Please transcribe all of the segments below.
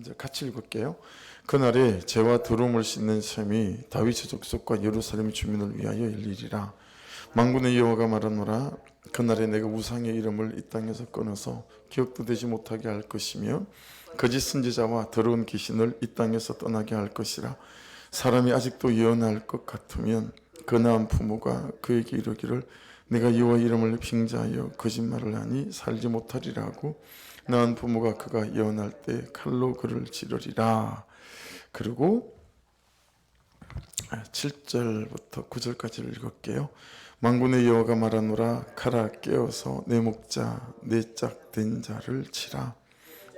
3절 같이 읽을게요. 그날에 죄와 더러움을 씻는 셈이 다윗의 족속과 예루살렘 주민을 위하여 열리리라. 만군의 여호와가 말하노라. 그날에 내가 우상의 이름을 이 땅에서 끊어서 기억도 되지 못하게 할 것이며 거짓 선지자와 더러운 귀신을 이 땅에서 떠나게 할 것이라. 사람이 아직도 예언할 것 같으면 그 낳은 부모가 그에게 이르기를 내가 여호와 이름을 빙자하여 거짓말을 하니 살지 못하리라 하고 낳은 부모가 그가 예언할 때 칼로 그를 찌르리라. 그리고 7절부터 9절까지 읽을게요. 만군의 여호와가 말하노라. 가라 깨어서 내 목자 내 짝된 자를 치라.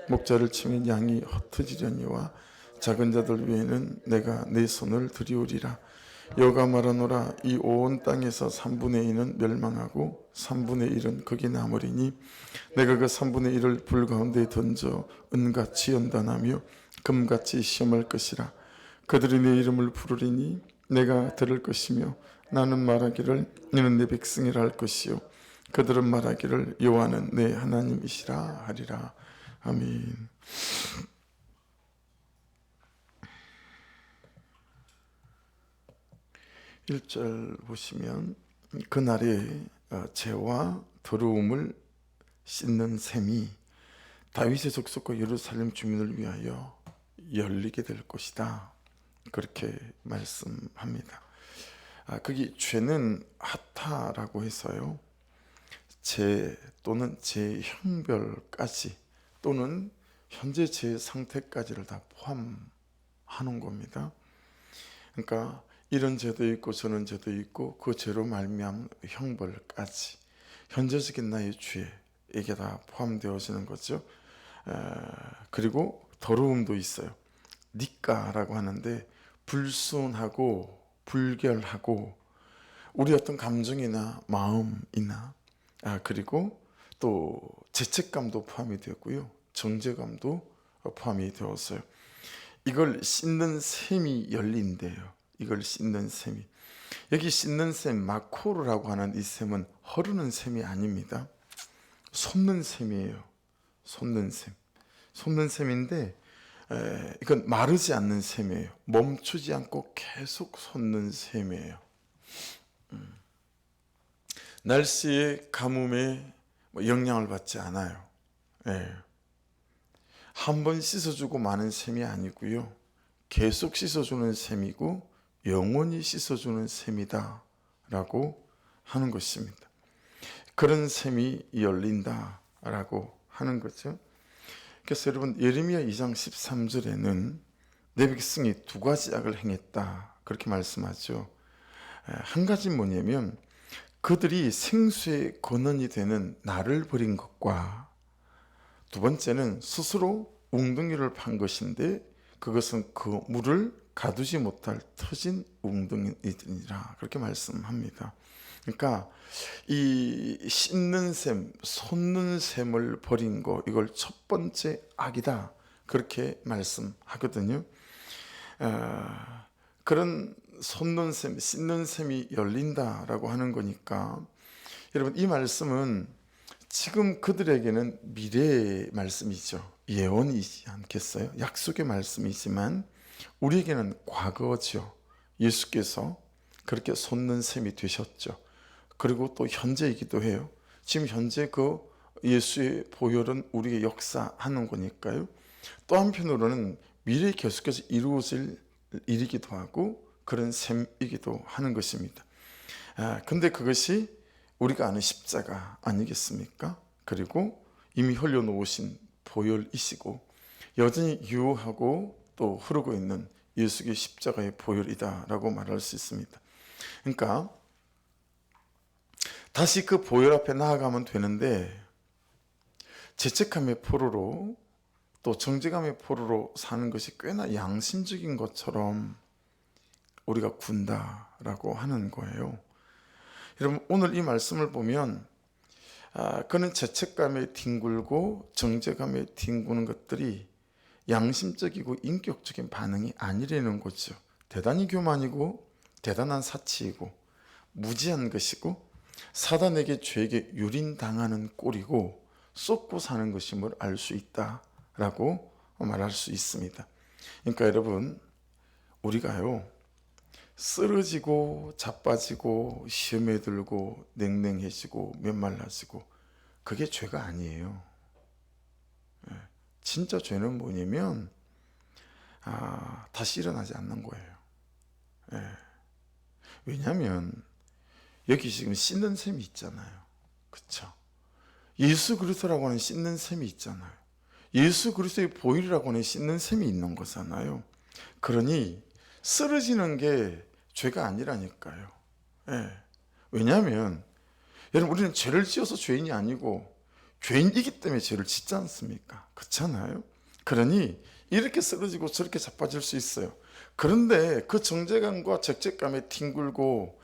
목자를 치면 양이 흩어지려니와 작은 자들 위에는 내가 내 손을 들이우리라. 여호와가 말하노라. 이 온 땅에서 3분의 2는 멸망하고 3분의 1은 거기 남으리니 내가 그 3분의 1을 불 가운데 던져 은같이 연단하며 금같이 시험할 것이라. 그들이 내 이름을 부르리니 내가 들을 것이며 나는 말하기를 이는 내 백성이라 할 것이요 그들은 말하기를 여호와는 내 하나님이시라 하리라. 아멘. (1절) 보시면 그날에 죄와 더러움을 씻는 셈이 다윗의 족속과 예루살렘 주민을 위하여 열리게 될 것이다, 그렇게 말씀합니다. 거기 죄는 하타라고 해서요, 죄 또는 죄 형별까지 또는 현재 죄 상태까지를 다 포함하는 겁니다. 그러니까 이런 죄도 있고 저런 죄도 있고 그 죄로 말미암은 형벌까지 현재적인 나의 죄, 이게 다 포함되어지는 거죠. 그리고 더러움도 있어요. 니까라고 하는데 불순하고 불결하고 우리 어떤 감정이나 마음이나 그리고 또 죄책감도 포함이 되고요, 정죄감도 포함이 되었어요. 이걸 씻는 셈이 열린대요. 이걸 씻는 셈이, 여기 씻는 셈 마코르라고 하는 이 셈은 허르는 셈이 아닙니다. 솟는 셈이에요. 솟는 셈. 솟는 셈인데 이건 마르지 않는 셈이에요. 멈추지 않고 계속 솟는 셈이에요. 날씨의 가뭄에 영향을 받지 않아요. 한 번 씻어주고 마는 셈이 아니고요, 계속 씻어주는 셈이고 영원히 씻어주는 셈이다 라고 하는 것입니다. 그런 셈이 열린다라고 하는 거죠. 그래서 여러분, 예레미야 2장 13절에는 내 백성이 두 가지 악을 행했다, 그렇게 말씀하죠. 한 가지는 뭐냐면 그들이 생수의 근원이 되는 나를 버린 것과, 두 번째는 스스로 웅덩이를 판 것인데 그것은 그 물을 가두지 못할 터진 웅덩이들이라, 그렇게 말씀합니다. 그러니까 이 씻는 셈, 솟는 셈을 버린 거, 이걸 첫 번째 악이다, 그렇게 말씀하거든요. 그런 솟는 셈, 씻는 셈이 열린다라고 하는 거니까, 여러분, 이 말씀은 지금 그들에게는 미래의 말씀이죠. 예언이지 않겠어요? 약속의 말씀이지만 우리에게는 과거죠. 예수께서 그렇게 솟는 셈이 되셨죠. 그리고 또 현재이기도 해요. 지금 현재 그 예수의 보혈은 우리에게 역사하는 거니까요. 또 한편으로는 미래에 계속해서 이루어질 일이기도 하고 그런 셈이기도 하는 것입니다. 근데 그것이 우리가 아는 십자가 아니겠습니까? 그리고 이미 흘려놓으신 보혈이시고 여전히 유효하고 또 흐르고 있는 예수의 십자가의 보혈이다라고 말할 수 있습니다. 그러니까 다시 그 보혈 앞에 나아가면 되는데, 죄책감의 포로로 또 정죄감의 포로로 사는 것이 꽤나 양심적인 것처럼 우리가 군다라고 하는 거예요. 여러분, 오늘 이 말씀을 보면 그는 죄책감에 뒹굴고 정죄감에 뒹구는 것들이 양심적이고 인격적인 반응이 아니라는 거죠. 대단히 교만이고 대단한 사치이고 무지한 것이고 사단에게 죄에게 유린당하는 꼴이고 쏟고 사는 것임을 알 수 있다라고 말할 수 있습니다. 그러니까 여러분, 우리가요 쓰러지고 자빠지고 시험에 들고 냉랭해지고 메말라지고 그게 죄가 아니에요. 진짜 죄는 뭐냐면 다시 일어나지 않는 거예요. 왜냐하면 여기 지금 씻는 셈이 있잖아요. 그렇죠? 예수 그리스도라고 하는 씻는 셈이 있잖아요. 예수 그리스도의 보혈이라고 하는 씻는 셈이 있는 거잖아요. 그러니 쓰러지는 게 죄가 아니라니까요. 왜냐하면 여러분, 우리는 죄를 지어서 죄인이 아니고 죄인이기 때문에 죄를 짓지 않습니까? 그렇잖아요. 그러니 이렇게 쓰러지고 저렇게 자빠질 수 있어요. 그런데 그 정죄감과 죄책감에 뒹굴고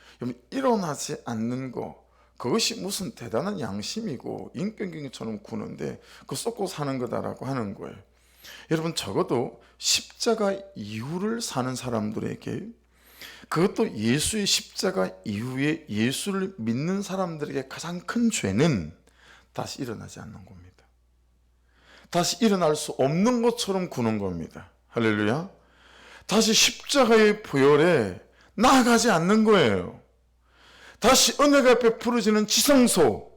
일어나지 않는 거, 그것이 무슨 대단한 양심이고 인격경처럼 구는데 그거 쏟고 사는 거다라고 하는 거예요. 여러분, 적어도 십자가 이후를 사는 사람들에게, 그것도 예수의 십자가 이후에 예수를 믿는 사람들에게 가장 큰 죄는 다시 일어나지 않는 겁니다. 다시 일어날 수 없는 것처럼 구는 겁니다. 할렐루야. 다시 십자가의 보혈에 나아가지 않는 거예요. 다시 은혜가 베풀어지는 지성소,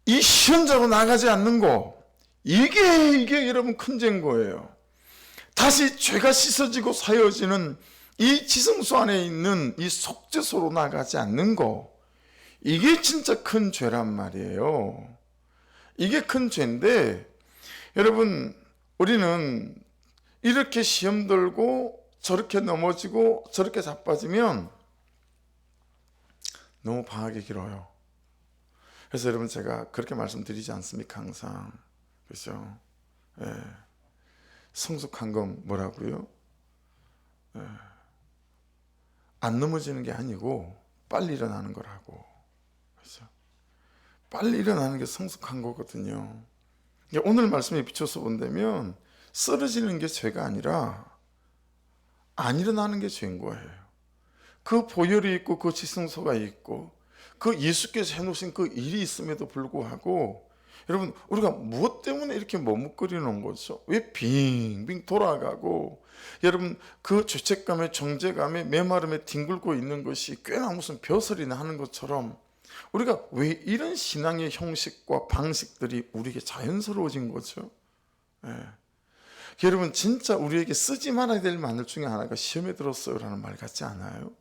이 시험자로 나가지 않는 거, 이게 여러분 큰 죄인 거예요. 다시 죄가 씻어지고 사여지는 이 지성소 안에 있는 이 속죄소로 나가지 않는 거, 이게 진짜 큰 죄란 말이에요. 이게 큰 죄인데, 여러분, 우리는 이렇게 시험 들고 저렇게 넘어지고 저렇게 자빠지면 너무 방학이 길어요. 그래서 여러분, 제가 그렇게 말씀드리지 않습니까? 항상. 그렇죠? 성숙한 건 뭐라고요? 안 넘어지는 게 아니고 빨리 일어나는 거라고. 그렇죠? 빨리 일어나는 게 성숙한 거거든요. 오늘 말씀에 비춰서 본다면 쓰러지는 게 죄가 아니라 안 일어나는 게 죄인 거예요. 그 보혈이 있고 그 지성소가 있고 그 예수께서 해놓으신 그 일이 있음에도 불구하고, 여러분, 우리가 무엇 때문에 이렇게 머뭇거리는 거죠? 왜 빙빙 돌아가고, 여러분, 그 죄책감에 정죄감에 메마름에 뒹굴고 있는 것이 꽤나 무슨 벼슬이나 하는 것처럼, 우리가 왜 이런 신앙의 형식과 방식들이 우리에게 자연스러워진 거죠? 여러분, 진짜 우리에게 쓰지 말아야 될 마늘 중에 하나가 시험에 들었어요 라는 말 같지 않아요?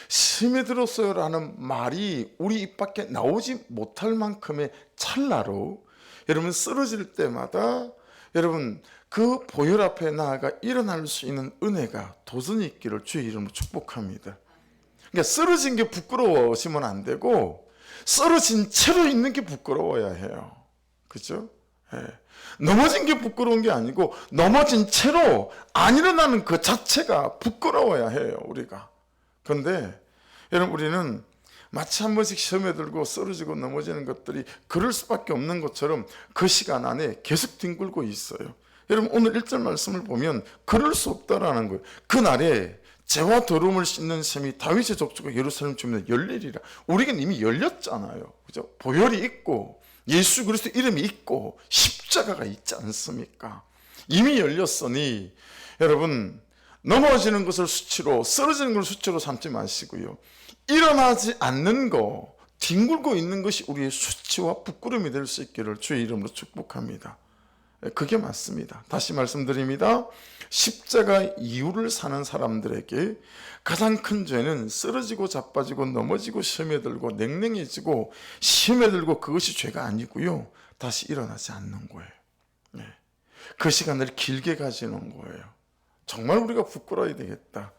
시험에 들었어요 라는 말이 우리 입 밖에 나오지 못할 만큼의 찰나로, 여러분, 쓰러질 때마다 여러분 그 보혈 앞에 나아가 일어날 수 있는 은혜가 도전이 있기를 주의 이름으로 축복합니다. 그러니까 쓰러진 게 부끄러워지면 안 되고 쓰러진 채로 있는 게 부끄러워야 해요. 그죠? 넘어진 게 부끄러운 게 아니고 넘어진 채로 안 일어나는 그 자체가 부끄러워야 해요, 우리가. 그런데 여러분, 우리는 마치 한 번씩 시험에 들고 쓰러지고 넘어지는 것들이 그럴 수밖에 없는 것처럼 그 시간 안에 계속 뒹굴고 있어요. 여러분, 오늘 1절 말씀을 보면 그럴 수 없다라는 거예요. 그날에 죄와 더러움을 씻는 셈이 다윗의 족속과 예루살렘 주민에 열리리라. 우리에게는 이미 열렸잖아요. 그죠? 보혈이 있고 예수 그리스도 이름이 있고 십자가가 있지 않습니까? 이미 열렸으니 여러분, 넘어지는 것을 수치로, 쓰러지는 것을 수치로 삼지 마시고요, 일어나지 않는 거, 뒹굴고 있는 것이 우리의 수치와 부끄러움이 될 수 있기를 주의 이름으로 축복합니다. 그게 맞습니다. 다시 말씀드립니다. 십자가 이후를 사는 사람들에게 가장 큰 죄는 쓰러지고 자빠지고 넘어지고 시험에 들고 냉랭해지고 시험에 들고 그것이 죄가 아니고요, 다시 일어나지 않는 거예요. 그 시간을 길게 가지는 거예요. 정말 우리가 부끄러워야 되겠다.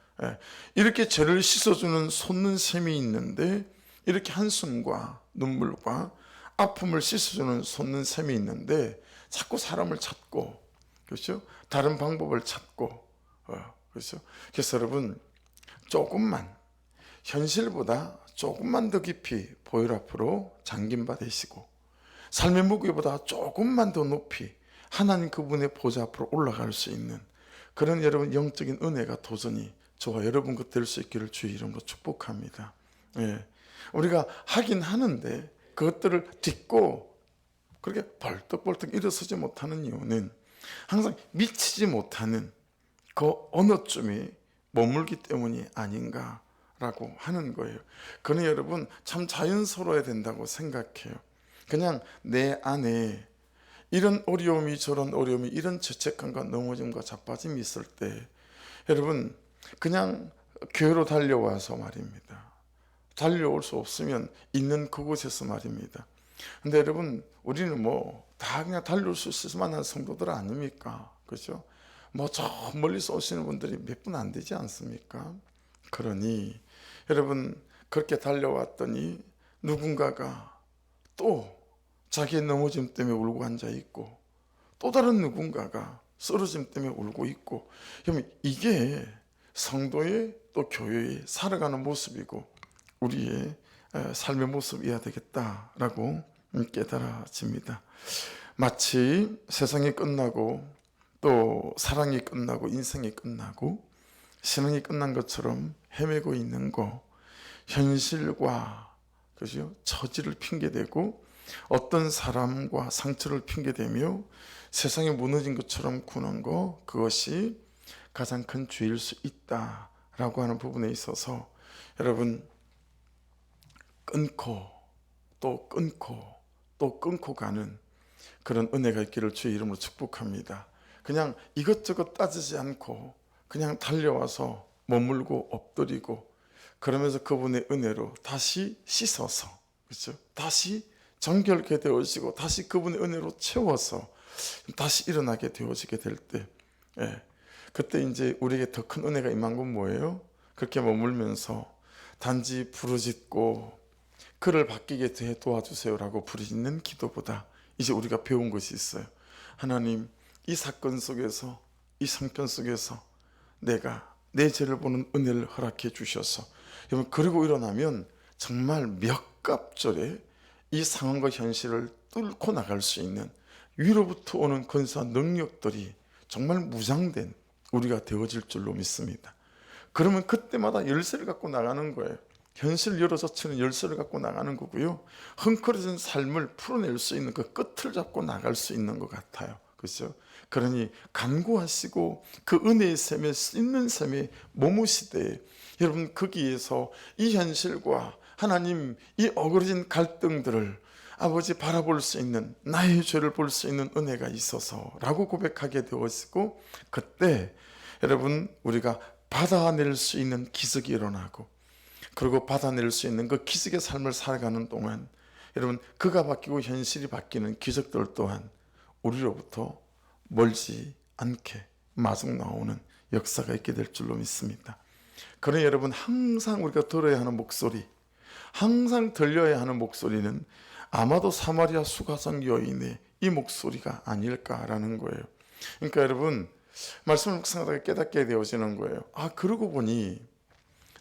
이렇게 죄를 씻어주는 솟는 셈이 있는데, 이렇게 한숨과 눈물과 아픔을 씻어주는 솟는 셈이 있는데 자꾸 사람을 찾고, 그렇죠? 다른 방법을 찾고, 그렇죠? 그래서 여러분, 조금만, 현실보다 조금만 더 깊이 보혈 앞으로 잠긴 바 되시고, 삶의 무게보다 조금만 더 높이 하나님 그분의 보좌 앞으로 올라갈 수 있는 그런 여러분 영적인 은혜가 도전이 저와 여러분 것 될 수 있기를 주의 이름으로 축복합니다. 우리가 하긴 하는데 그것들을 딛고 그렇게 벌떡벌떡 일어서지 못하는 이유는 항상 미치지 못하는 그 어느 쯤에 머물기 때문이 아닌가라고 하는 거예요. 그는 여러분 참 자연스러워야 된다고 생각해요. 그냥 내 안에 이런 어려움이 저런 어려움이 이런 죄책감과 넘어짐과 자빠짐이 있을 때 여러분 그냥 교회로 달려와서 말입니다. 달려올 수 없으면 있는 그곳에서 말입니다. 근데 여러분 우리는 뭐 다 그냥 달려올 수 있을 만한 성도들 아닙니까? 그죠? 뭐 저 멀리서 오시는 분들이 몇 분 안 되지 않습니까? 그러니 여러분 그렇게 달려왔더니 누군가가 또 자기의 넘어짐 때문에 울고 앉아 있고 또 다른 누군가가 쓰러짐 때문에 울고 있고, 그러면 이게 성도의 또 교회의 살아가는 모습이고 우리의 삶의 모습이어야 되겠다라고 깨달아집니다. 마치 세상이 끝나고 또 사랑이 끝나고 인생이 끝나고 신앙이 끝난 것처럼 헤매고 있는 거, 현실과 그죠? 처지를 핑계대고 어떤 사람과 상처를 핑계대며 세상이 무너진 것처럼 구는 거, 그것이 가장 큰 죄일 수 있다라고 하는 부분에 있어서 여러분 끊고 또 끊고 또 끊고 가는 그런 은혜가 있기를 주의 이름으로 축복합니다. 그냥 이것저것 따지지 않고 그냥 달려와서 머물고 엎드리고 그러면서 그분의 은혜로 다시 씻어서, 그렇죠? 다시 정결케 되어지고 다시 그분의 은혜로 채워서 다시 일어나게 되어지게 될 때, 그때 이제 우리에게 더 큰 은혜가 임한 건 뭐예요? 그렇게 머물면서 단지 부르짖고 그를 바뀌게 돼 도와주세요라고 부르짖는 기도보다 이제 우리가 배운 것이 있어요. 하나님, 이 사건 속에서, 이 상편 속에서 내가 내 죄를 보는 은혜를 허락해 주셔서, 여러분 그리고 일어나면 정말 몇 갑절에 이 상황과 현실을 뚫고 나갈 수 있는 위로부터 오는 근사한 능력들이 정말 무장된 우리가 되어질 줄로 믿습니다. 그러면 그때마다 열쇠를 갖고 나가는 거예요. 현실 열어젖히는 열쇠를 갖고 나가는 거고요. 헝클어진 삶을 풀어낼 수 있는 그 끝을 잡고 나갈 수 있는 것 같아요. 그렇죠? 그러니 간구하시고 그 은혜의 샘에 있는 샘에 머무시되 여러분 거기에서 이 현실과 하나님 이 어그러진 갈등들을 아버지 바라볼 수 있는, 나의 죄를 볼 수 있는 은혜가 있어서 라고 고백하게 되어지고, 그때 여러분 우리가 받아낼 수 있는 기적이 일어나고, 그리고 받아낼 수 있는 그 기적의 삶을 살아가는 동안 여러분 그가 바뀌고 현실이 바뀌는 기적들 또한 우리로부터 멀지 않게 마중 나오는 역사가 있게 될 줄로 믿습니다. 그러니 여러분 항상 우리가 들어야 하는 목소리, 항상 들려야 하는 목소리는 아마도 사마리아 수가성 여인의 이 목소리가 아닐까라는 거예요. 그러니까 여러분 말씀을 묵상하다가 깨닫게 되어지는 거예요. 아, 그러고 보니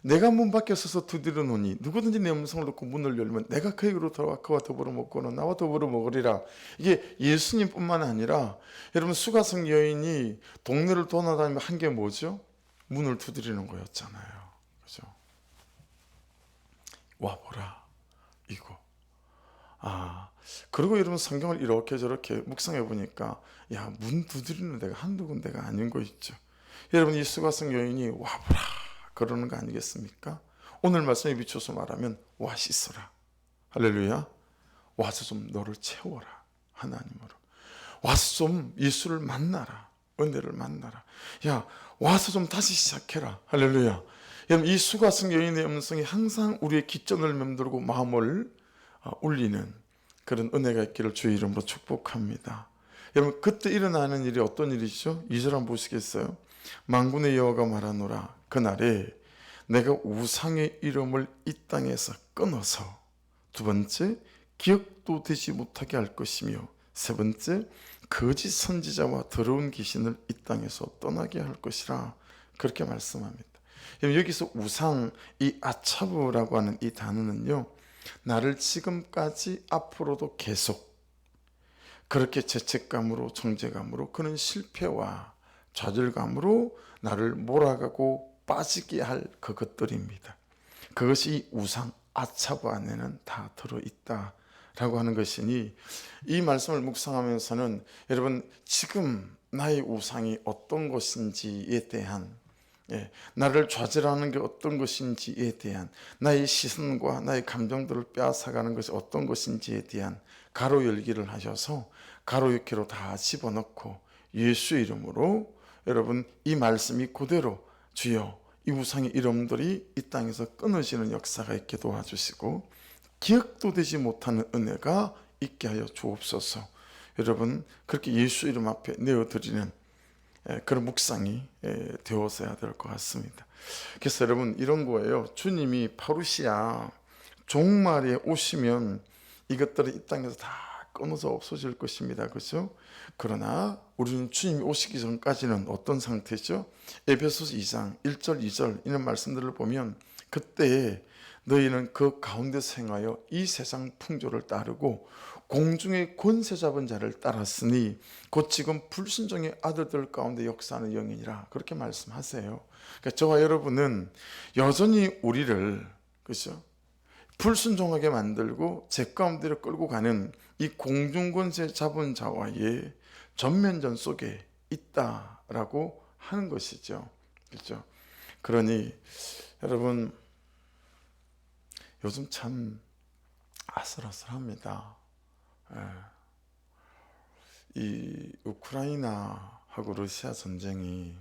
내가 문 밖에 서서 두드려 놓으니 누구든지 내 음성을 듣고 문을 열면 내가 그에게로 들어와 그와 더불어 먹고는 나와 더불어 먹으리라. 이게 예수님뿐만 아니라 여러분 수가성 여인이 동네를 돌아다니며 한 게 뭐죠? 문을 두드리는 거였잖아요. 그죠? 와보라 이거. 그리고 여러분 성경을 이렇게 저렇게 묵상해 보니까 야, 문 두드리는 데가 한두 군데가 아닌 거 있죠. 여러분 이 수가성 여인이 와보라 그러는 거 아니겠습니까? 오늘 말씀에 비춰서 말하면 와 씻어라. 할렐루야. 와서 좀 너를 채워라. 하나님으로. 와서 좀 예수를 만나라. 은혜를 만나라. 야, 와서 좀 다시 시작해라. 할렐루야. 여러분 이 수가성 여인의 음성이 항상 우리의 기전을 맴돌고 마음을 울리는 그런 은혜가 있기를 주의 이름으로 축복합니다. 여러분 그때 일어나는 일이 어떤 일이죠? 2절 한번 보시겠어요? 만군의 여호와가 말하노라. 그날에 내가 우상의 이름을 이 땅에서 끊어서 두 번째 기억도 되지 못하게 할 것이며 세 번째 거짓 선지자와 더러운 귀신을 이 땅에서 떠나게 할 것이라. 그렇게 말씀합니다. 여기서 우상, 이 아차브라고 하는 이 단어는요, 나를 지금까지 앞으로도 계속 그렇게 죄책감으로 정죄감으로 그는 실패와 좌절감으로 나를 몰아가고 빠지게 할 그것들입니다. 그것이 우상 아차브 안에는 다 들어있다 라고 하는 것이니, 이 말씀을 묵상하면서는 여러분 지금 나의 우상이 어떤 것인지에 대한, 나를 좌절하는 게 어떤 것인지에 대한, 나의 시선과 나의 감정들을 빼앗아가는 것이 어떤 것인지에 대한 가로 열기를 하셔서 가로 열기로 다 집어넣고 예수 이름으로 여러분 이 말씀이 그대로 주여 이 우상의 이름들이 이 땅에서 끊어지는 역사가 있게 도와주시고 기억도 되지 못하는 은혜가 있게 하여 주옵소서. 여러분 그렇게 예수 이름 앞에 내어드리는 그런 묵상이 되어서야 될 것 같습니다. 그래서 여러분 이런 거예요. 주님이 파루시아 종말에 오시면 이것들이 이 땅에서 다 끊어져 없어질 것입니다. 그렇죠? 그러나 우리는 주님이 오시기 전까지는 어떤 상태죠? 에베소서 2장 1절 2절 이런 말씀들을 보면 그때 너희는 그 가운데서 행하여 이 세상 풍조를 따르고 공중의 권세 잡은 자를 따랐으니 곧 지금 불순종의 아들들 가운데 역사하는 영이니라 그렇게 말씀하세요. 그러니까 저와 여러분은 여전히 우리를 그렇죠? 불순종하게 만들고 제 가운데로 끌고 가는 이 공중권세 잡은 자와의 전면전 속에 있다라고 하는 것이죠. 그렇죠? 그러니 여러분 요즘 참 아슬아슬합니다. 이 우크라이나하고 러시아 전쟁이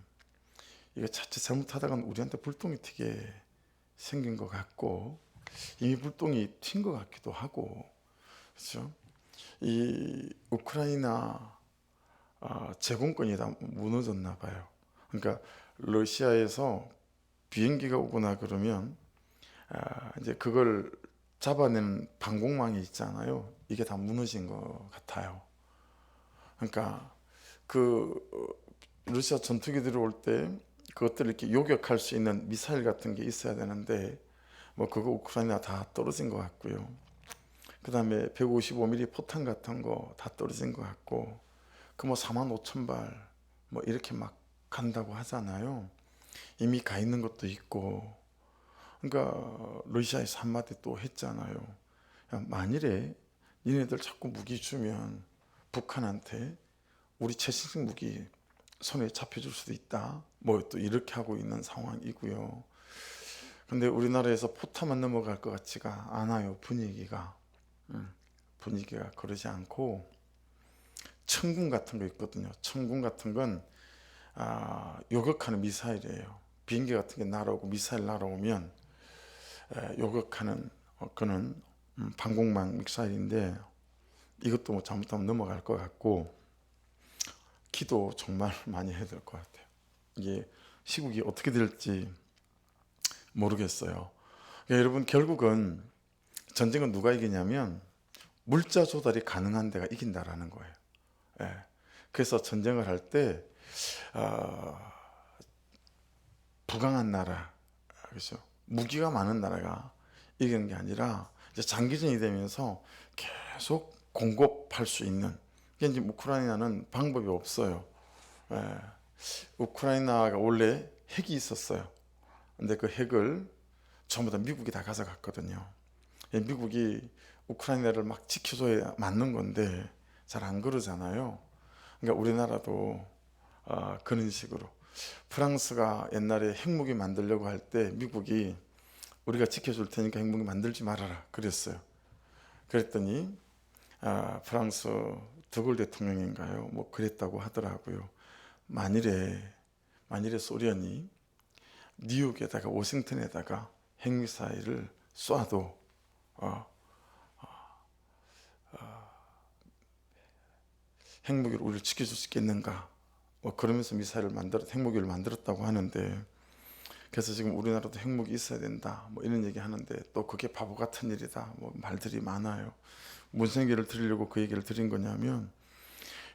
이거 자칫 잘못하다가는 우리한테 불똥이 튀게 생긴 것 같고 이미 불똥이 튄 것 같기도 하고 그렇죠? 이 우크라이나 제공권이 다 무너졌나 봐요. 그러니까 러시아에서 비행기가 오거나 그러면 이제 그걸 잡아내는 방공망이 있잖아요. 이게 다 무너진 것 같아요. 그러니까 그 러시아 전투기들이 올 때 그것들을 이렇게 요격할 수 있는 미사일 같은 게 있어야 되는데 뭐 그거 우크라이나 다 떨어진 것 같고요. 그 다음에 155mm 포탄 같은 거 다 떨어진 것 같고 그 뭐 45,000발 뭐 이렇게 막 간다고 하잖아요. 이미 가 있는 것도 있고 그러니까 러시아에서 한마디 또 했잖아요. 만일에 니네들 자꾸 무기 주면 북한한테 우리 최신식 무기 손에 잡혀줄 수도 있다. 뭐 또 이렇게 하고 있는 상황이고요. 근데 우리나라에서 포탄만 넘어갈 것 같지가 않아요. 분위기가 그러지 않고 천군 같은 거 있거든요. 천군 같은 건 요격하는 미사일이에요. 비행기 같은 게 날아오고 미사일 날아오면 요격하는 그는 방공망 미사일인데 이것도 뭐 잘못하면 넘어갈 것 같고 기도 정말 많이 해야 될 것 같아요. 이게 시국이 어떻게 될지 모르겠어요. 그러니까 여러분 결국은 전쟁은 누가 이기냐면 물자 조달이 가능한 데가 이긴다라는 거예요. 그래서 전쟁을 할 때 부강한 나라, 그렇죠? 무기가 많은 나라가 이기는 게 아니라 이제 장기전이 되면서 계속 공급할 수 있는. 이제 우크라이나는 방법이 없어요. 우크라이나가 원래 핵이 있었어요. 근데 그 핵을 전부 다 미국이 다 가져갔거든요. 미국이 우크라이나를 막 지켜줘야 맞는 건데 잘 안 그러잖아요. 그러니까 우리나라도 그런 식으로 프랑스가 옛날에 핵무기 만들려고 할 때 미국이 우리가 지켜줄 테니까 핵무기 만들지 말아라 그랬어요. 그랬더니 프랑스 드골 대통령인가요? 뭐 그랬다고 하더라고요. 만일에 소련이 뉴욕에다가 워싱턴에다가 핵미사일을 쏴도 핵무기를 우리를 지켜줄 수 있겠는가? 뭐 그러면서 핵무기를 만들었다고 하는데 그래서 지금 우리나라도 핵무기 있어야 된다 뭐 이런 얘기 하는데 또 그게 바보 같은 일이다 뭐 말들이 많아요. 무슨 얘기를 드리려고 그 얘기를 드린 거냐면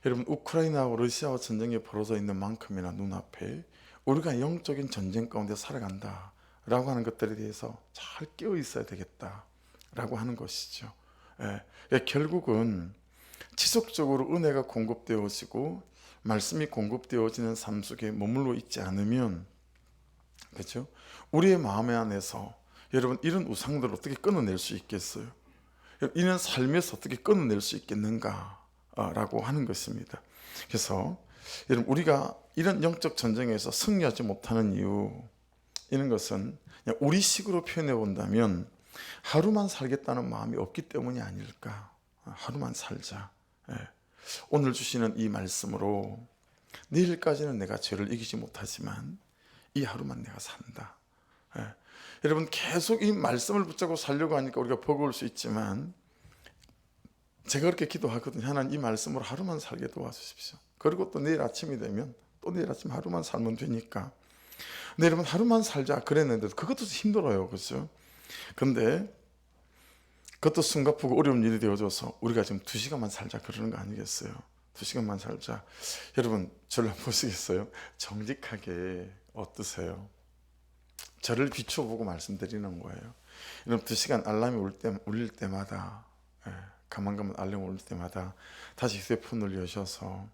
여러분 우크라이나와 러시아와 전쟁이 벌어져 있는 만큼이나 눈앞에 우리가 영적인 전쟁 가운데 살아간다 라고 하는 것들에 대해서 잘 깨어 있어야 되겠다 라고 하는 것이죠. 결국은 지속적으로 은혜가 공급되어지고 말씀이 공급되어지는 삶 속에 머물러 있지 않으면 그렇죠? 우리의 마음 안에서 여러분 이런 우상들을 어떻게 끊어낼 수 있겠어요? 이런 삶에서 어떻게 끊어낼 수 있겠는가라고 하는 것입니다. 그래서 여러분, 우리가 이런 영적 전쟁에서 승리하지 못하는 이유, 이런 것은 그냥 우리식으로 표현해 본다면 하루만 살겠다는 마음이 없기 때문이 아닐까. 하루만 살자. 예. 오늘 주시는 이 말씀으로 내일까지는 내가 죄를 이기지 못하지만 이 하루만 내가 산다. 예. 여러분, 계속 이 말씀을 붙잡고 살려고 하니까 우리가 버거울 수 있지만 제가 그렇게 기도하거든요. 하나님, 이 말씀으로 하루만 살게 도와주십시오. 그리고 또 내일 아침이 되면 또 내일 아침 하루만 살면 되니까. 근데 여러분, 하루만 살자 그랬는데 그것도 힘들어요. 그렇죠? 근데 그것도 숨가쁘고 어려운 일이 되어져서 우리가 지금 2시간만 살자 그러는 거 아니겠어요? 2시간만 살자. 여러분, 저를 한번 보시겠어요? 정직하게 어떠세요? 저를 비춰보고 말씀드리는 거예요. 여러분, 2시간 알람이 울릴 때마다, 가만가만 알람 울릴 때마다 다시 휴대폰을 여셔서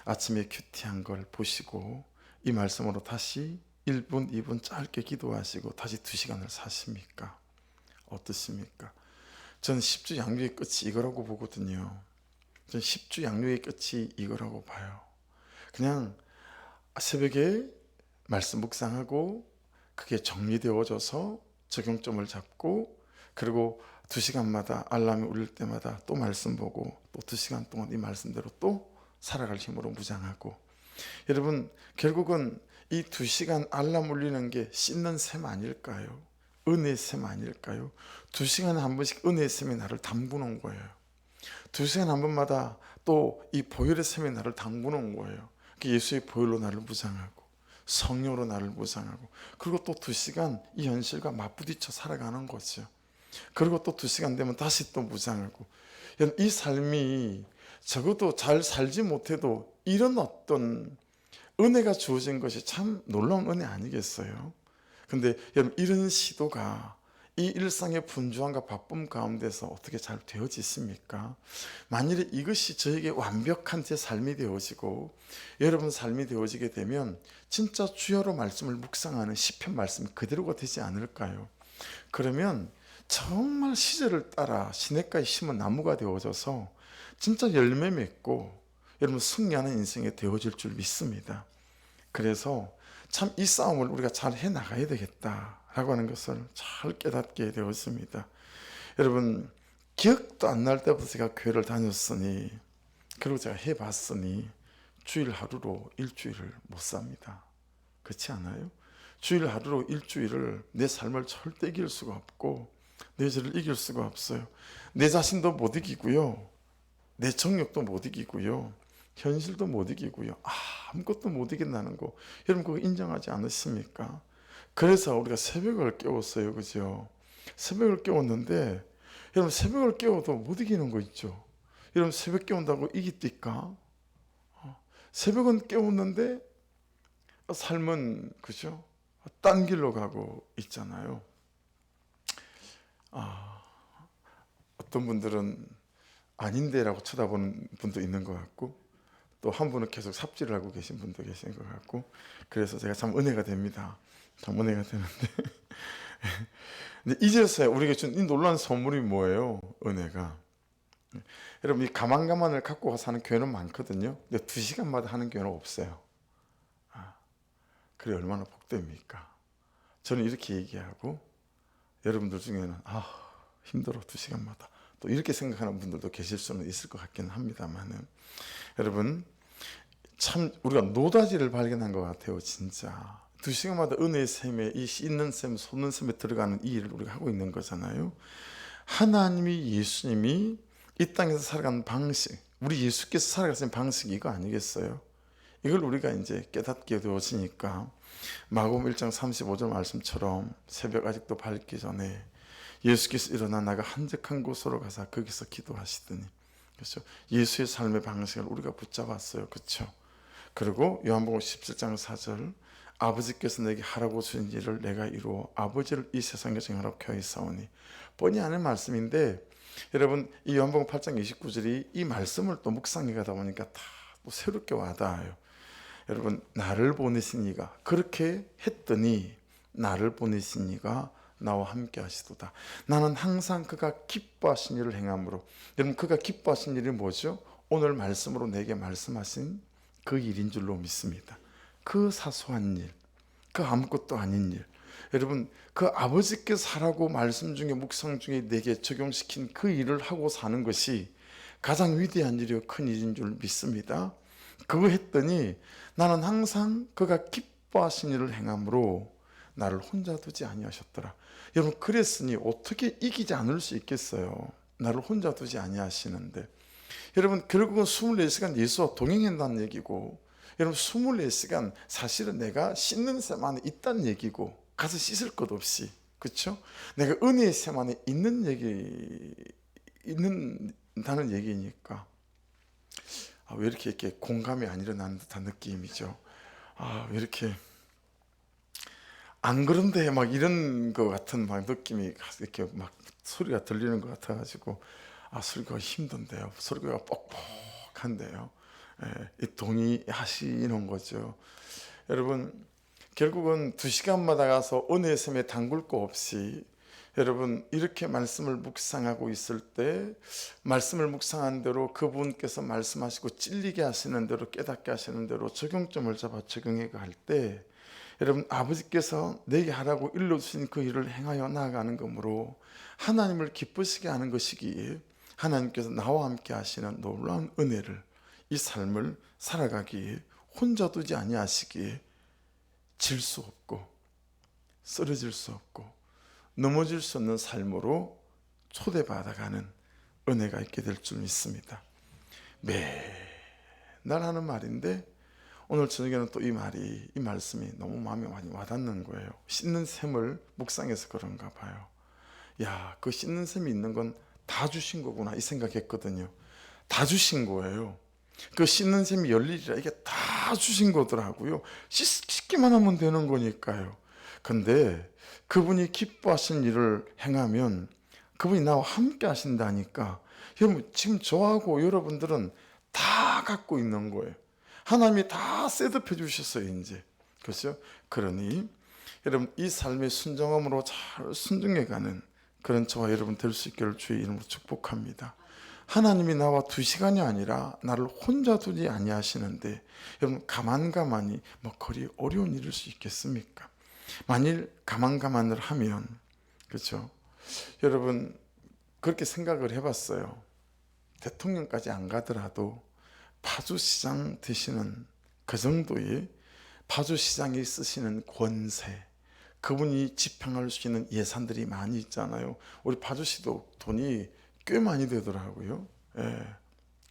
아침에 큐티한 걸 보시고 이 말씀으로 다시 1분, 2분 짧게 기도하시고 다시 2시간을 사십니까? 어떻습니까? 저는 10주 양육의 끝이 이거라고 보거든요. 저는 10주 양육의 끝이 이거라고 봐요. 그냥 새벽에 말씀 묵상하고 그게 정리되어져서 적용점을 잡고, 그리고 2시간마다 알람이 울릴 때마다 또 말씀 보고 또 2시간 동안 이 말씀대로 또 살아갈 힘으로 무장하고. 여러분, 결국은 이 2시간 알람 울리는 게 씻는 셈 아닐까요? 은혜의 셈 아닐까요? 2시간에 한 번씩 은혜의 셈이 나를 담그는 거예요. 2시간 한 번마다 또 이 보혈의 셈이 나를 담그는 거예요. 예수의 보혈로 나를 무장하고 성령으로 나를 무장하고, 그리고 또 2시간 이 현실과 맞부딪혀 살아가는 거죠. 그리고 또 2시간 되면 다시 또 무장하고. 이 삶이 적어도 잘 살지 못해도 이런 어떤 은혜가 주어진 것이 참 놀라운 은혜 아니겠어요? 근데 여러분, 이런 시도가 이 일상의 분주함과 바쁨 가운데서 어떻게 잘 되어지십니까? 만일에 이것이 저에게 완벽한 제 삶이 되어지고 여러분 삶이 되어지게 되면 진짜 주야로 말씀을 묵상하는 시편 말씀이 그대로가 되지 않을까요? 그러면 정말 시절을 따라 시냇가에 심은 나무가 되어져서 진짜 열매 맺고 여러분 승리하는 인생이 되어질 줄 믿습니다. 그래서 참 이 싸움을 우리가 잘 해나가야 되겠다라고 하는 것을 잘 깨닫게 되었습니다. 여러분, 기억도 안 날 때부터 제가 교회를 다녔으니, 그리고 제가 해봤으니 주일 하루로 일주일을 못 삽니다. 그렇지 않아요? 주일 하루로 일주일을 내 삶을 절대 이길 수가 없고 내 죄를 이길 수가 없어요. 내 자신도 못 이기고요, 내 정욕도 못 이기고요, 현실도 못 이기고요, 아무것도 못 이긴다는 거 여러분 그거 인정하지 않으십니까? 그래서 우리가 새벽을 깨웠어요. 그죠? 새벽을 깨웠는데 여러분, 새벽을 깨워도 못 이기는 거 있죠? 여러분, 새벽 깨운다고 이깁니까? 새벽은 깨웠는데 삶은, 그죠? 딴 길로 가고 있잖아요. 어떤 분들은 아닌데라고 쳐다보는 분도 있는 것 같고, 또 한 분은 계속 삽질을 하고 계신 분도 계신 것 같고, 그래서 제가 참 은혜가 됩니다. 참 은혜가 되는데 근데 이제서야 우리가 준 이 놀라운 선물이 뭐예요? 은혜가. 여러분, 이 가만가만을 갖고 사는 교회는 많거든요. 근데 2시간마다 하는 교회는 없어요. 그래 얼마나 복됩니까? 저는 이렇게 얘기하고, 여러분들 중에는 힘들어 2시간마다 또 이렇게 생각하는 분들도 계실 수는 있을 것 같기는 합니다만은, 여러분 참 우리가 노다지를 발견한 것 같아요. 진짜 2시간마다 은혜의 셈에, 이 씻는 셈, 솟는 셈에 들어가는 이 일을 우리가 하고 있는 거잖아요. 하나님이, 예수님이 이 땅에서 살아가는 방식, 우리 예수께서 살아가신 방식이 이거 아니겠어요? 이걸 우리가 이제 깨닫게 되어지니까 마가복음 1장 35절 말씀처럼 새벽 아직도 밝기 전에 예수께서 일어나 나가 한적한 곳으로 가서 거기서 기도하시더니, 그렇죠? 예수의 삶의 방식을 우리가 붙잡았어요. 그렇죠? 그리고 요한복음 17장 4절, 아버지께서 내게 하라고 주신 일을 내가 이루어 아버지를 이 세상에 정하라고 하였사오니, 뻔히 아는 말씀인데 여러분, 이 요한복음 8장 29절이 이 말씀을 또 묵상해 가다 보니까 다 또 새롭게 와닿아요. 여러분, 나를 보내신 이가 그렇게 했더니 나를 보내신 이가 나와 함께 하시도다. 나는 항상 그가 기뻐하신 일을 행함으로. 여러분, 그가 기뻐하신 일이 뭐죠? 오늘 말씀으로 내게 말씀하신 그 일인 줄로 믿습니다. 그 사소한 일, 그 아무것도 아닌 일. 여러분, 그 아버지께서 하라고 말씀 중에 묵상 중에 내게 적용시킨 그 일을 하고 사는 것이 가장 위대한 일이요 큰 일인 줄 믿습니다. 그거 했더니 나는 항상 그가 기뻐하신 일을 행함으로 나를 혼자 두지 아니하셨더라. 여러분, 그랬으니 어떻게 이기지 않을 수 있겠어요? 나를 혼자 두지 아니하시는데. 여러분, 결국은 24시간 예수와 동행한다는 얘기고, 여러분 24시간 사실은 내가 씻는 셈 안에 있다는 얘기고, 가서 씻을 것 없이, 그렇죠? 내가 은혜의 셈 안에 있는다는 얘기니까 왜 이렇게 공감이 안 일어나는 듯한 느낌이죠. 왜 이렇게 안 그런데 막 이런 것 같은 막 느낌이 이렇게 막 소리가 들리는 것 같아가지고 설교가 힘든데요. 설교가 뻑뻑한데요. 이 동의하시는 거죠. 여러분, 결국은 2시간마다 가서 은혜의 샘에 담글 거 없이 여러분 이렇게 말씀을 묵상하고 있을 때 말씀을 묵상한 대로 그분께서 말씀하시고 찔리게 하시는 대로 깨닫게 하시는 대로 적용점을 잡아 적용해 갈 때 여러분 아버지께서 내게 하라고 일러주신 그 일을 행하여 나아가는 것으로 하나님을 기쁘시게 하는 것이기에 하나님께서 나와 함께 하시는 놀라운 은혜를 이 삶을 살아가기에 혼자 두지 아니하시기에 질 수 없고 쓰러질 수 없고 넘어질 수 없는 삶으로 초대받아가는 은혜가 있게 될 줄 믿습니다. 매날 하는 말인데 오늘 저녁에는 또 이 말씀이 너무 마음에 많이 와닿는 거예요. 씻는 셈을 묵상해서 그런가 봐요. 그 씻는 셈이 있는 건 다 주신 거구나 이 생각했거든요. 다 주신 거예요. 그 씻는 셈이 열리리라 이게 다 주신 거더라고요. 씻기만 하면 되는 거니까요. 근데 그분이 기뻐하신 일을 행하면 그분이 나와 함께 하신다니까. 여러분, 지금 저하고 여러분들은 다 갖고 있는 거예요. 하나님이 다 셋업해 주셨어요, 이제. 그렇죠? 그러니 여러분 이 삶의 순종함으로 잘 순종해가는 그런 저와 여러분 될 수 있기를 주의 이름으로 축복합니다. 하나님이 나와 2시간이 아니라 나를 혼자 두지 아니하시는데 여러분 가만가만히 거리 어려운 일일 수 있겠습니까? 만일 가만가만을 하면 그렇죠? 여러분 그렇게 생각을 해봤어요. 대통령까지 안 가더라도 파주시장 되시는 그 정도의 파주시장이 쓰시는 권세, 그분이 집행할 수 있는 예산들이 많이 있잖아요. 우리 파주시도 돈이 꽤 많이 되더라고요.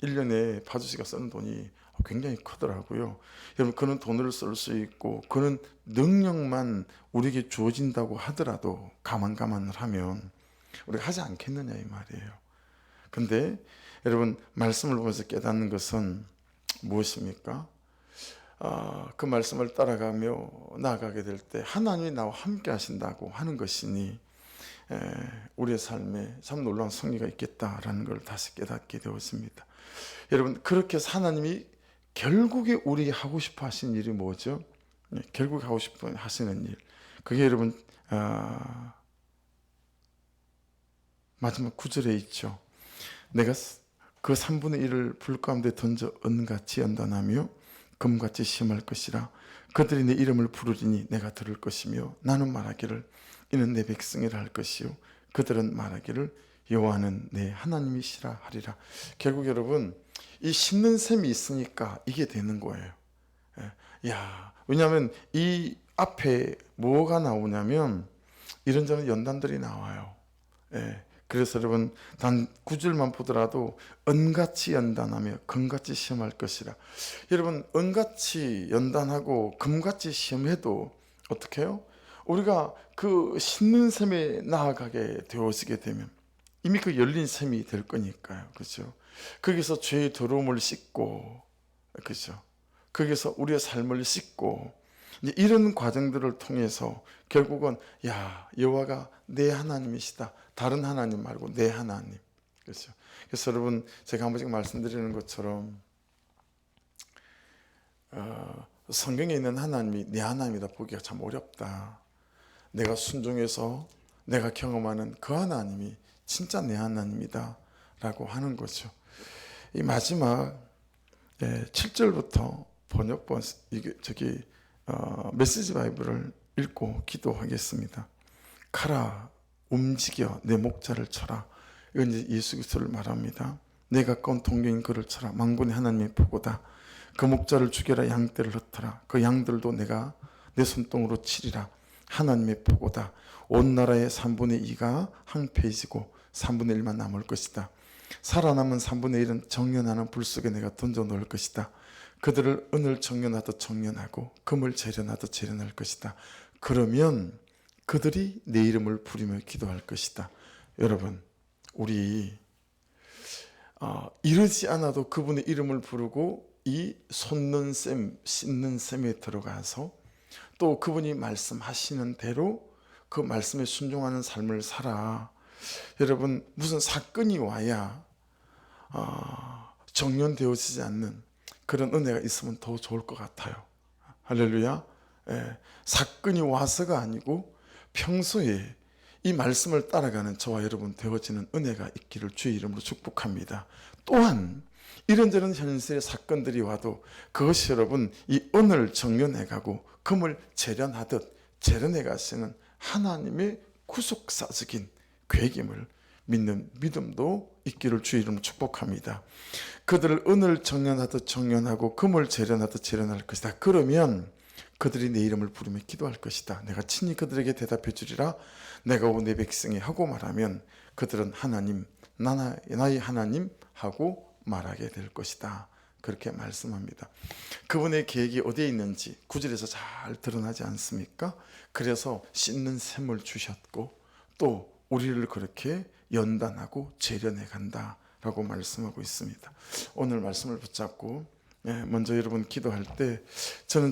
1년에 파주시가 쓰는 돈이 굉장히 크더라고요. 여러분 그런 돈을 쓸 수 있고 그런 능력만 우리에게 주어진다고 하더라도 가만가만을 하면 우리가 하지 않겠느냐 이 말이에요. 근데 여러분 말씀을 보면서 깨닫는 것은 무엇입니까? 그 말씀을 따라가며 나아가게 될 때 하나님이 나와 함께 하신다고 하는 것이니 우리의 삶에 참 놀라운 승리가 있겠다라는 걸 다시 깨닫게 되었습니다. 여러분 그렇게 해서 하나님이 결국에 우리 하고 싶어 하신 일이 뭐죠? 결국 하고 싶어 하시는 일, 그게 여러분 마지막 9절에 있죠. 내가 그 3분의 1을 불 가운데 던져 은같이 연단하며 금같이 시험할 것이라. 그들이 내 이름을 부르리니 내가 들을 것이며 나는 말하기를 이는 내 백성이라 할 것이요 그들은 말하기를 여호와는 내 하나님이시라 하리라. 결국 여러분 이 씻는 셈이 있으니까 이게 되는 거예요. 왜냐하면 이 앞에 뭐가 나오냐면 이런저런 연단들이 나와요. 그래서 여러분 단 9절만 보더라도 은같이 연단하며 금같이 시험할 것이라. 여러분 은같이 연단하고 금같이 시험해도 어떻게 해요? 우리가 그 씻는 셈에 나아가게 되어지게 되면 이미 그 열린 셈이 될 거니까요. 그렇죠? 거기서 죄의 더러움을 씻고, 그렇죠? 거기서 우리의 삶을 씻고, 이제 이런 과정들을 통해서 결국은 여호와가 내 하나님이시다. 다른 하나님 말고 내 하나님. 그렇죠? 그래서 여러분 제가 한 번씩 말씀드리는 것처럼 성경에 있는 하나님이 내 하나님이다 보기가 참 어렵다. 내가 순종해서 내가 경험하는 그 하나님이 진짜 내 하나님이다 라고 하는 거죠. 이 마지막 7절부터 번역본 메시지 바이블을 읽고 기도하겠습니다. 가라, 움직여 내 목자를 쳐라. 이건 이제 예수 그리스도를 말합니다. 내 가까운 동료인 그를 쳐라. 만군의 하나님의 보고다. 그 목자를 죽여라. 양떼를 흩어라. 그 양들도 내가 내 손등으로 치리라. 하나님의 보고다. 온 나라의 3분의 2가 항폐해지고 3분의 1만 남을 것이다. 살아남은 3분의 1은 정련하는 불 속에 내가 던져 놓을 것이다. 그들을 은을 정련하듯 정련하고 금을 재련하듯 재련할 것이다. 그러면 그들이 내 이름을 부르며 기도할 것이다. 여러분, 우리 이러지 않아도 그분의 이름을 부르고 이 솟는 셈, 씻는 셈에 들어가서 또 그분이 말씀하시는 대로 그 말씀에 순종하는 삶을 살아. 여러분, 무슨 사건이 와야 정련되어지지 않는 그런 은혜가 있으면 더 좋을 것 같아요. 할렐루야. 사건이 와서가 아니고 평소에 이 말씀을 따라가는 저와 여러분 되어지는 은혜가 있기를 주의 이름으로 축복합니다. 또한 이런저런 현실의 사건들이 와도 그것이 여러분 이 은을 정련해가고 금을 재련하듯 재련해 가시는 하나님의 구속사적인 계획임을 믿는 믿음도 있기를 주의 이름으로 축복합니다. 그들을 은을 정련하듯 정련하고 금을 재련하듯 재련할 것이다. 그러면 그들이 내 이름을 부르며 기도할 것이다. 내가 친히 그들에게 대답해 주리라. 내가 온 내 백성이 하고 말하면 그들은 하나님, 나의 하나님 하고 말하게 될 것이다. 그렇게 말씀합니다. 그분의 계획이 어디에 있는지 9절에서 잘 드러나지 않습니까? 그래서 씻는 셈을 주셨고 또 우리를 그렇게 연단하고 재련해 간다라고 말씀하고 있습니다. 오늘 말씀을 붙잡고 먼저 여러분 기도할 때 저는